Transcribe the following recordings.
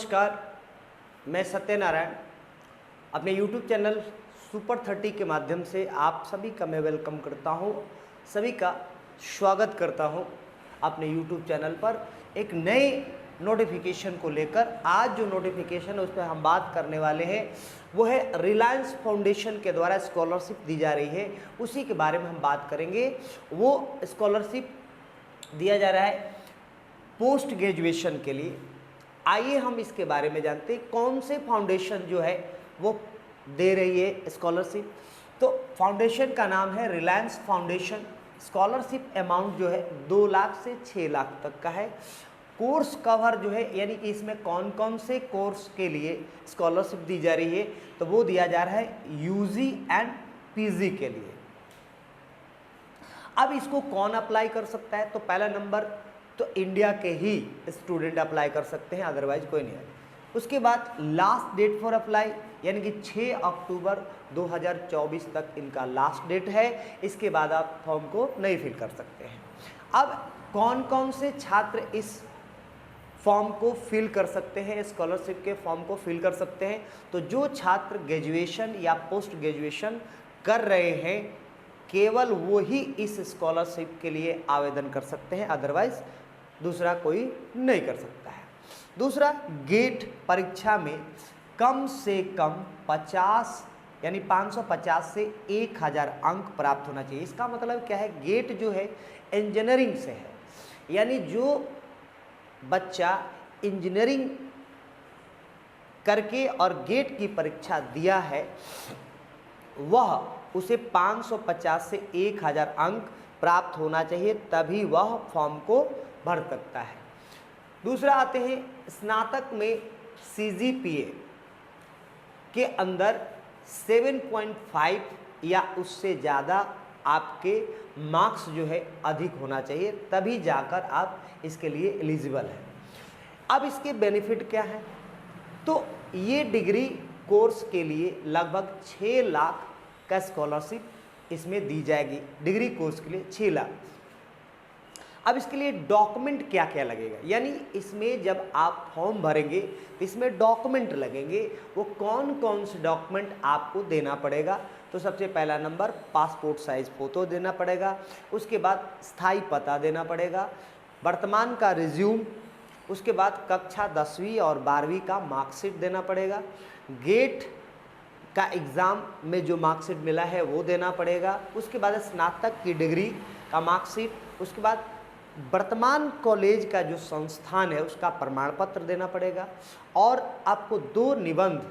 नमस्कार, मैं सत्यनारायण अपने YouTube चैनल सुपर 30 के माध्यम से आप सभी का मैं वेलकम करता हूं, सभी का स्वागत करता हूं अपने YouTube चैनल पर एक नए नोटिफिकेशन को लेकर। आज जो नोटिफिकेशन है उस पर हम बात करने वाले हैं वो है रिलायंस फाउंडेशन के द्वारा स्कॉलरशिप दी जा रही है, उसी के बारे में हम बात करेंगे। वो स्कॉलरशिप दिया जा रहा है पोस्ट ग्रेजुएशन के लिए। आइए हम इसके बारे में जानते हैं कौन से फाउंडेशन जो है वो दे रही है स्कॉलरशिप। तो फाउंडेशन का नाम है रिलायंस फाउंडेशन। स्कॉलरशिप अमाउंट जो है 2 लाख से 6 लाख तक का है। कोर्स कवर जो है यानी कि इसमें कौन कौन से कोर्स के लिए स्कॉलरशिप दी जा रही है, तो वो दिया जा रहा है यूजी एंड पीजी के लिए। अब इसको कौन अप्लाई कर सकता है, तो पहला नंबर तो इंडिया के ही स्टूडेंट अप्लाई कर सकते हैं, अदरवाइज कोई नहीं है। उसके बाद लास्ट डेट फॉर अप्लाई यानी कि 6 अक्टूबर 2024 तक इनका लास्ट डेट है। इसके बाद आप फॉर्म को नहीं फिल कर सकते हैं। अब कौन कौन से छात्र इस फॉर्म को फिल कर सकते हैं, स्कॉलरशिप के फॉर्म को फिल कर सकते हैं, तो जो छात्र ग्रेजुएशन या पोस्ट ग्रेजुएशन कर रहे हैं केवल वो ही इस स्कॉलरशिप के लिए आवेदन कर सकते हैं, अदरवाइज दूसरा कोई नहीं कर सकता है। दूसरा, गेट परीक्षा में कम से कम 50 यानी 550 से 1000 अंक प्राप्त होना चाहिए। इसका मतलब क्या है, गेट जो है इंजीनियरिंग से है, यानी जो बच्चा इंजीनियरिंग करके और गेट की परीक्षा दिया है वह उसे 550 से 1000 अंक प्राप्त होना चाहिए, तभी वह फॉर्म को भर सकता है। दूसरा आते हैं स्नातक में सीजीपीए के अंदर 7.5 या उससे ज़्यादा आपके मार्क्स जो है अधिक होना चाहिए, तभी जाकर आप इसके लिए एलिजिबल हैं। अब इसके बेनिफिट क्या है, तो ये डिग्री कोर्स के लिए लगभग 6 लाख का स्कॉलरशिप इसमें दी जाएगी। डिग्री कोर्स के लिए 6 लाख। अब इसके लिए डॉक्यूमेंट क्या क्या लगेगा, यानी इसमें जब आप फॉर्म भरेंगे तो इसमें डॉक्यूमेंट लगेंगे। वो कौन कौन से डॉक्यूमेंट आपको देना पड़ेगा, तो सबसे पहला नंबर पासपोर्ट साइज फ़ोटो देना पड़ेगा। उसके बाद स्थायी पता देना पड़ेगा, वर्तमान का रिज्यूम, उसके बाद कक्षा 10वीं और 12वीं का मार्कशीट देना पड़ेगा। गेट का एग्ज़ाम में जो मार्कशीट मिला है वो देना पड़ेगा। उसके बाद स्नातक की डिग्री का मार्कशीट, उसके बाद वर्तमान कॉलेज का जो संस्थान है उसका प्रमाण पत्र देना पड़ेगा। और आपको 2 निबंध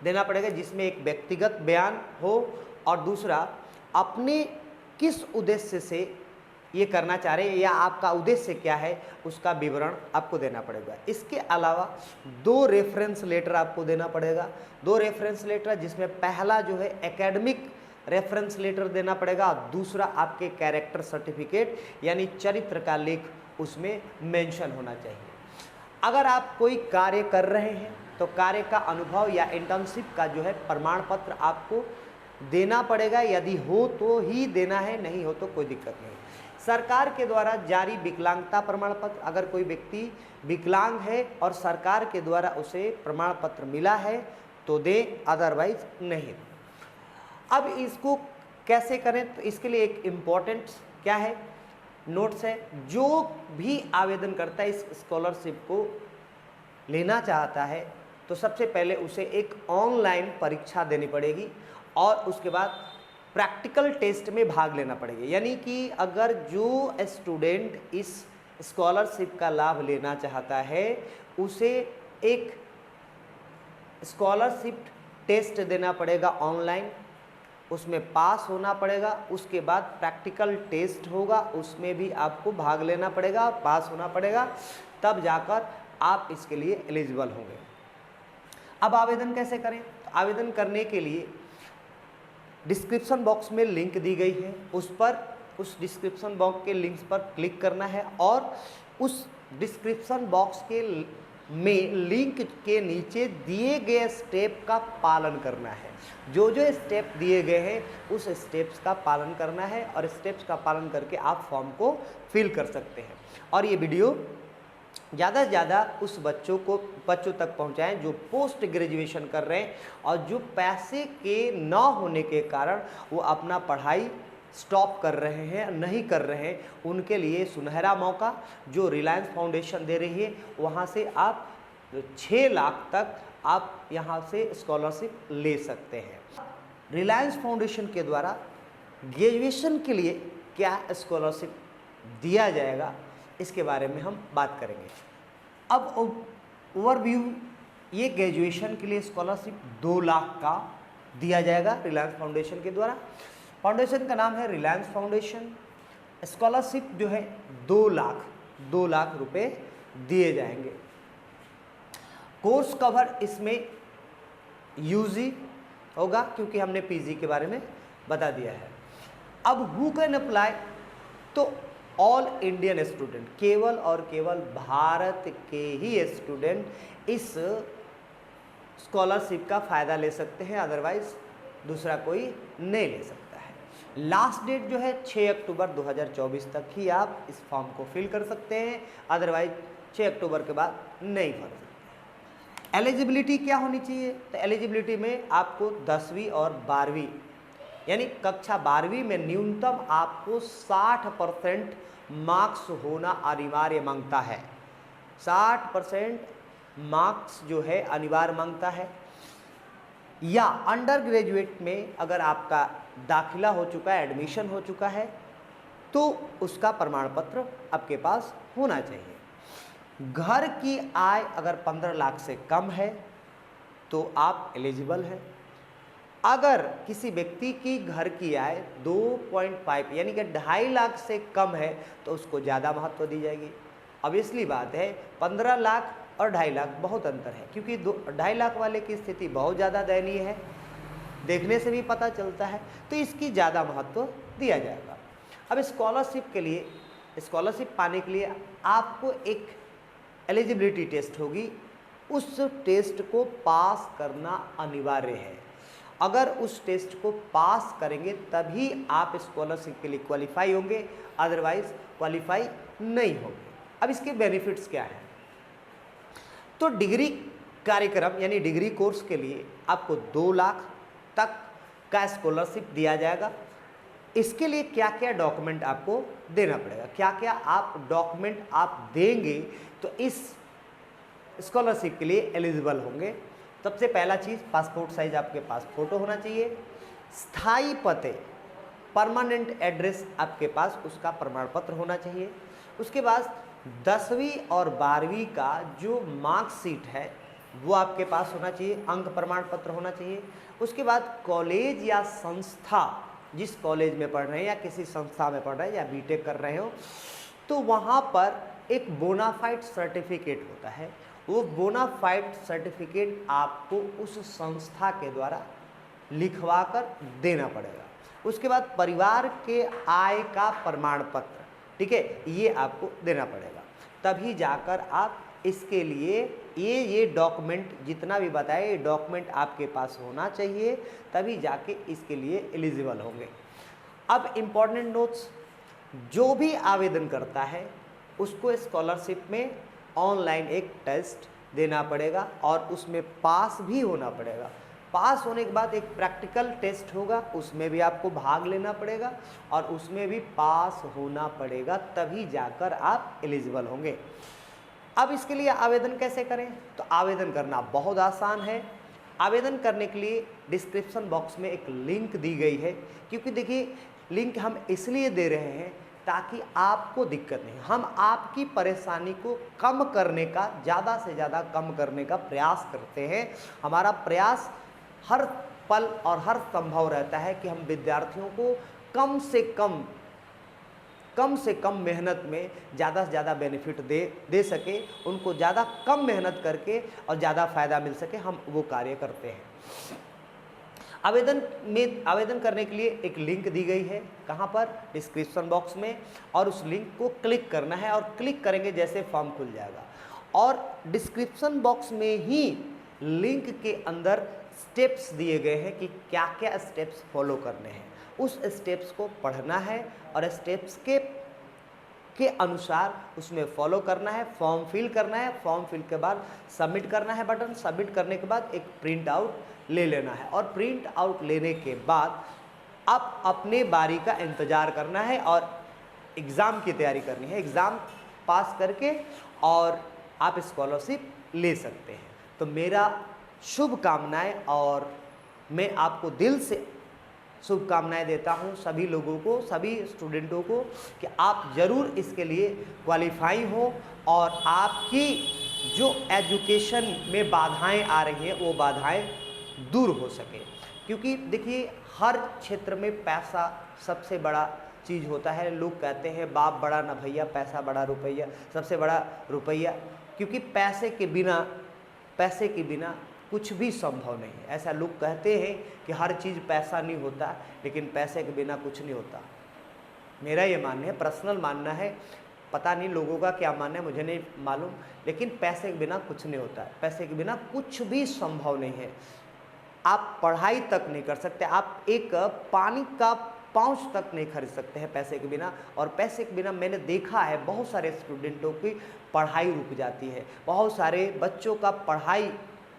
देना पड़ेगा जिसमें एक व्यक्तिगत बयान हो और दूसरा अपने किस उद्देश्य से ये करना चाह रहे हैं या आपका उद्देश्य क्या है उसका विवरण आपको देना पड़ेगा। इसके अलावा 2 रेफरेंस लेटर आपको देना पड़ेगा। 2 रेफरेंस लेटर जिसमें पहला जो है एकेडमिक रेफरेंस लेटर देना पड़ेगा और दूसरा आपके कैरेक्टर सर्टिफिकेट यानी चरित्र का लेख उसमें मेंशन होना चाहिए। अगर आप कोई कार्य कर रहे हैं तो कार्य का अनुभव या इंटर्नशिप का जो है प्रमाण पत्र आपको देना पड़ेगा, यदि हो तो ही देना है, नहीं हो तो कोई दिक्कत नहीं। सरकार के द्वारा जारी विकलांगता प्रमाण पत्र, अगर कोई व्यक्ति विकलांग है और सरकार के द्वारा उसे प्रमाण पत्र मिला है तो दे, अदरवाइज नहीं। अब इसको कैसे करें, तो इसके लिए एक इम्पॉर्टेंट क्या है नोट्स है। जो भी आवेदन करता है इस स्कॉलरशिप को लेना चाहता है तो सबसे पहले उसे एक ऑनलाइन परीक्षा देनी पड़ेगी और उसके बाद प्रैक्टिकल टेस्ट में भाग लेना पड़ेगा। यानी कि अगर जो स्टूडेंट इस स्कॉलरशिप का लाभ लेना चाहता है उसे एक स्कॉलरशिप टेस्ट देना पड़ेगा ऑनलाइन, उसमें पास होना पड़ेगा। उसके बाद प्रैक्टिकल टेस्ट होगा, उसमें भी आपको भाग लेना पड़ेगा, पास होना पड़ेगा, तब जाकर आप इसके लिए एलिजिबल होंगे। अब आवेदन कैसे करें, तो आवेदन करने के लिए डिस्क्रिप्शन बॉक्स में लिंक दी गई है, उस डिस्क्रिप्शन बॉक्स के लिंक्स पर क्लिक करना है और उस डिस्क्रिप्शन बॉक्स के में लिंक के नीचे दिए गए स्टेप का पालन करना है। जो जो स्टेप दिए गए हैं उस स्टेप्स का पालन करना है और स्टेप्स का पालन करके आप फॉर्म को फिल कर सकते हैं। और ये वीडियो ज़्यादा से ज़्यादा उस बच्चों तक पहुंचाएं जो पोस्ट ग्रेजुएशन कर रहे हैं और जो पैसे के न होने के कारण वो अपना पढ़ाई स्टॉप कर रहे हैं, नहीं कर रहे हैं, उनके लिए सुनहरा मौका जो रिलायंस फाउंडेशन दे रही है, वहाँ से आप 6 लाख तक आप यहाँ से स्कॉलरशिप ले सकते हैं। रिलायंस फाउंडेशन के द्वारा ग्रेजुएशन के लिए क्या स्कॉलरशिप दिया जाएगा, इसके बारे में हम बात करेंगे। अब ओवरव्यू, ये ग्रेजुएशन के लिए स्कॉलरशिप 2 लाख का दिया जाएगा रिलायंस फाउंडेशन के द्वारा। फाउंडेशन का नाम है रिलायंस फाउंडेशन। स्कॉलरशिप जो है 2 लाख रुपए दिए जाएंगे। कोर्स कवर इसमें यूजी होगा क्योंकि हमने पीजी के बारे में बता दिया है। अब हु कैन अप्लाई, तो ऑल इंडियन स्टूडेंट, केवल और केवल भारत के ही स्टूडेंट इस स्कॉलरशिप का फ़ायदा ले सकते हैं, अदरवाइज दूसरा कोई नहीं ले सकता है। लास्ट डेट जो है 6 अक्टूबर 2024 तक ही आप इस फॉर्म को फिल कर सकते हैं, अदरवाइज 6 अक्टूबर के बाद नहीं भर सकते। एलिजिबिलिटी क्या होनी चाहिए, तो एलिजिबिलिटी में आपको 10वीं और 12वीं यानी कक्षा 12वीं में न्यूनतम आपको 60% मार्क्स होना अनिवार्य मांगता है। 60% मार्क्स जो है अनिवार्य मांगता है। या अंडर ग्रेजुएट में अगर आपका दाखिला हो चुका है, एडमिशन हो चुका है, तो उसका प्रमाण पत्र आपके पास होना चाहिए। घर की आय अगर 15 लाख से कम है तो आप एलिजिबल हैं। अगर किसी व्यक्ति की घर की आय 2.5 यानी कि 2.5 लाख से कम है तो उसको ज़्यादा महत्व दी जाएगी। ऑब्वियसली बात है, 15 लाख और 2.5 लाख बहुत अंतर है, क्योंकि 2.5 लाख वाले की स्थिति बहुत ज़्यादा दयनीय है, देखने से भी पता चलता है, तो इसकी ज़्यादा महत्व दिया जाएगा। अब स्कॉलरशिप के लिए, स्कॉलरशिप पाने के लिए आपको एक एलिजिबिलिटी टेस्ट होगी, उस टेस्ट को पास करना अनिवार्य है। अगर उस टेस्ट को पास करेंगे तभी आप स्कॉलरशिप के लिए क्वालिफाई होंगे, अदरवाइज क्वालिफाई नहीं होंगे। अब इसके बेनिफिट्स क्या हैं, तो डिग्री कार्यक्रम यानी डिग्री कोर्स के लिए आपको 2 लाख तक का स्कॉलरशिप दिया जाएगा। इसके लिए क्या क्या डॉक्यूमेंट आपको देना पड़ेगा, क्या क्या आप डॉक्यूमेंट आप देंगे तो इस स्कॉलरशिप के लिए एलिजिबल होंगे। सबसे पहला चीज़, पासपोर्ट साइज आपके पास फ़ोटो होना चाहिए। स्थायी पते, परमानेंट एड्रेस आपके पास उसका प्रमाण पत्र होना चाहिए। उसके बाद 10वीं और 12वीं का जो मार्कशीट है वो आपके पास होना चाहिए, अंक प्रमाण पत्र होना चाहिए। उसके बाद कॉलेज या संस्था, जिस कॉलेज में पढ़ रहे हैं या किसी संस्था में पढ़ रहे हैं या बीटेक कर रहे हो, तो वहाँ पर एक बोनाफाइड सर्टिफिकेट होता है। वो बोनाफाइड सर्टिफिकेट आपको उस संस्था के द्वारा लिखवा कर देना पड़ेगा। उसके बाद परिवार के आय का प्रमाण पत्र, ठीक है, ये आपको देना पड़ेगा, तभी जाकर आप इसके लिए ये डॉक्यूमेंट जितना भी बताए, ये डॉक्यूमेंट आपके पास होना चाहिए, तभी जाके इसके लिए एलिजिबल होंगे। अब इम्पॉर्टेंट नोट्स, जो भी आवेदन करता है उसको स्कॉलरशिप में ऑनलाइन एक टेस्ट देना पड़ेगा और उसमें पास भी होना पड़ेगा। पास होने के बाद एक प्रैक्टिकल टेस्ट होगा, उसमें भी आपको भाग लेना पड़ेगा और उसमें भी पास होना पड़ेगा, तभी जाकर आप एलिजिबल होंगे। अब इसके लिए आवेदन कैसे करें, तो आवेदन करना बहुत आसान है। आवेदन करने के लिए डिस्क्रिप्शन बॉक्स में एक लिंक दी गई है, क्योंकि देखिए लिंक हम इसलिए दे रहे हैं ताकि आपको दिक्कत नहीं, हम आपकी परेशानी को कम करने का, ज़्यादा से ज़्यादा कम करने का प्रयास करते हैं। हमारा प्रयास हर पल और हर संभव रहता है कि हम विद्यार्थियों को कम से कम मेहनत में ज़्यादा से ज़्यादा बेनिफिट दे सके, उनको ज़्यादा कम मेहनत करके और ज़्यादा फ़ायदा मिल सके, हम वो कार्य करते हैं। आवेदन करने के लिए एक लिंक दी गई है, कहाँ पर, डिस्क्रिप्शन बॉक्स में, और उस लिंक को क्लिक करना है और क्लिक करेंगे जैसे फॉर्म खुल जाएगा। और डिस्क्रिप्शन बॉक्स में ही लिंक के अंदर स्टेप्स दिए गए हैं कि क्या क्या स्टेप्स फॉलो करने हैं। उस स्टेप्स को पढ़ना है और स्टेप्स के अनुसार उसमें फॉलो करना है, फॉर्म फिल करना है, फॉर्म फिल के बाद सबमिट करना है बटन, सबमिट करने के बाद एक प्रिंट आउट ले लेना है और प्रिंट आउट लेने के बाद अब अपने बारी का इंतज़ार करना है और एग्ज़ाम की तैयारी करनी है। एग्ज़ाम पास करके और आप स्कॉलरशिप ले सकते हैं। तो मेरा शुभकामनाएं और मैं आपको दिल से शुभकामनाएं देता हूं सभी लोगों को, सभी स्टूडेंटों को कि आप ज़रूर इसके लिए क्वालिफाई हो और आपकी जो एजुकेशन में बाधाएं आ रही हैं वो बाधाएं दूर हो सके। क्योंकि देखिए हर क्षेत्र में पैसा सबसे बड़ा चीज़ होता है। लोग कहते हैं बाप बड़ा न भैया, पैसा बड़ा रुपया, सबसे बड़ा रुपया, क्योंकि पैसे के बिना कुछ भी संभव नहीं है। ऐसा लोग कहते हैं कि हर चीज़ पैसा नहीं होता, लेकिन पैसे के बिना कुछ नहीं होता। मेरा ये मानना है, पर्सनल मानना है, पता नहीं लोगों का क्या मानना है, मुझे नहीं मालूम, लेकिन पैसे के बिना कुछ नहीं होता है। पैसे के बिना कुछ भी संभव नहीं है। आप पढ़ाई तक नहीं कर सकते, आप एक पानी का पाउच तक नहीं खरीद सकते हैं पैसे के बिना। और पैसे के बिना मैंने देखा है बहुत सारे स्टूडेंटों की पढ़ाई रुक जाती है, बहुत सारे बच्चों का पढ़ाई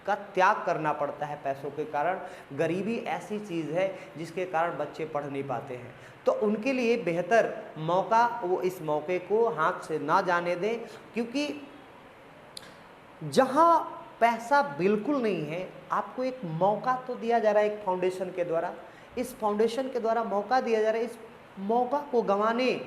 का त्याग करना पड़ता है पैसों के कारण। गरीबी ऐसी चीज़ है जिसके कारण बच्चे पढ़ नहीं पाते हैं। तो उनके लिए बेहतर मौका, वो इस मौके को हाथ से ना जाने दें, क्योंकि जहाँ पैसा बिल्कुल नहीं है आपको एक मौका तो दिया जा रहा है एक फाउंडेशन के द्वारा, इस फाउंडेशन के द्वारा मौका दिया जा रहा है। इस मौका को गंवाने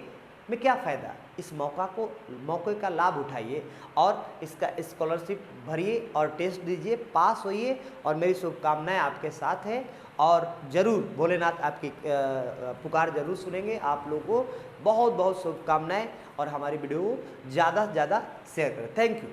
में क्या फ़ायदा? इस मौके का लाभ उठाइए और इसका स्कॉलरशिप भरिए और टेस्ट दीजिए, पास होइए। और मेरी शुभकामनाएं आपके साथ है और ज़रूर भोलेनाथ आपकी पुकार ज़रूर सुनेंगे। आप लोगों को बहुत बहुत शुभकामनाएं और हमारी वीडियो को ज़्यादा से ज़्यादा शेयर करें। Thank you.